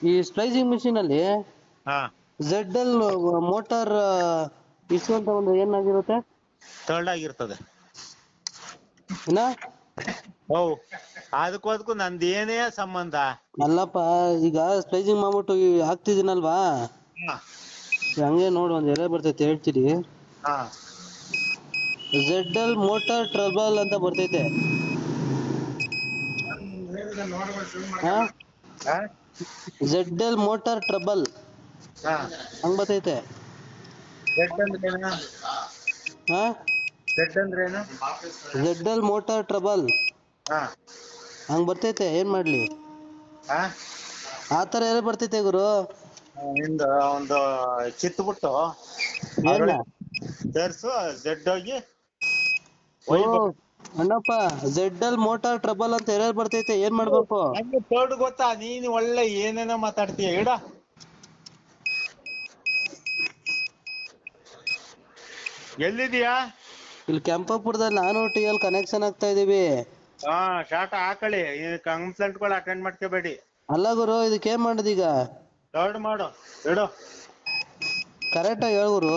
ಈ splicing machine ಅಲ್ಲಿ ಹಾ ಝೆಡ್ ಎಲ್ ಮೋಟಾರ್ ಇಶ್ಯೂ ಅಂತ ಒಂದು ಏನಾಗಿರುತ್ತೆ ಥರ್ಡ್ ಆಗಿರ್ತದೆ. ಏನ ಓ ಅದಕ್ಕೂ ನಂದು ಏನೇ ಸಂಬಂಧ? ಅಲ್ಲಪ್ಪ, ಈಗ ಸ್ಪ್ಲೈಸಿಂಗ್ ಮಾಡ್ಬಿಟ್ಟು ಹಾಕ್ತಿದ್ದೀನಲ್ವಾ, ಹಾ ಹಂಗೆ ನೋಡು ಒಂದ್ ಎರೆ ಬರ್ತೈತೆ ಹೇಳ್ತೀನಿ. ಹಾ ಝೆಡ್ ಎಲ್ ಮೋಟಾರ್ ಟ್ರಬಲ್ ಅಂತ ಬರ್ತೈತೆ. ಹಾ ಹಾ ಝೆಡ್ ಎಲ್ ಮೋಟಾರ್ ಟ್ರಬಲ್ ಹಾ ಹಂಗ್ ಬರ್ತೈತೆ. ಝೆಡ್ ಅಂದ್ರೆ ಏನು? ಹಾ ಝೆಡ್ ಅಂದ್ರೆ ಏನು? ಝೆಡ್ ಎಲ್ ಮೋಟಾರ್ ಟ್ರಬಲ್ ಹಾ ಹಂಗ್ ಬರ್ತೈತೆ, ಏನ್ ಮಾಡ್ಲಿ? ಹಾ ಆತರ ಎರೆ ಬರ್ತೈತೆ ಗುರು. ನಿಂದ ಒಂದು ಕಿತ್ಬಿಟ್ಟು ಏನ ಅದ್ರೊಳಗೆ ಸೇರ್ಸು, ಝೆಡ್ ಹೋಗಿ ಓ ಒಯ್ ಅಣ್ಣಪ್ಪ, ಝೆಡ್ ಎಲ್ ಮೋಟಾರ್ ಟ್ರಬಲ್ ಅಂತ ಎರೆ ಬರ್ತೈತೆ, ಏನ್ ಮಾಡ್ಬೇಕು? ನಂಗೆ ಥರ್ಡ್ ಗೊತ್ತಾ? ನೀನ್ ಒಳ್ಳೆ ಏನೇನೋ ಮಾತಾಡ್ತೀಯ. ಇಡ ಎಲ್ಲಿದೀಯಾ? ಇಲ್ಲಿ ಕೆಂಪಪುರದಲ್ಲಿ ನಾನು ಟಿ ಎಲ್ ಕನೆಕ್ಷನ್ ಆಗ್ತಾ ಇದೀವಿ. ಹಾ ಶಾಟ ಹಾಕಳಿ, ಕಂಪ್ಲೇಂಟ್ಗಳು ಅಟೆಂಡ್ ಮಾಡ್ಕೋಬೇಡಿ. ಅಲ್ಲ ಗುರು, ಇದಕ್ಕೆ ಏನ್ ಮಾಡೋದು ಈಗ? ಥರ್ಡ್ ಮಾಡು, ಇಡು. ಕರೆಕ್ಟಾಗಿ ಹೇಳು ಗುರು.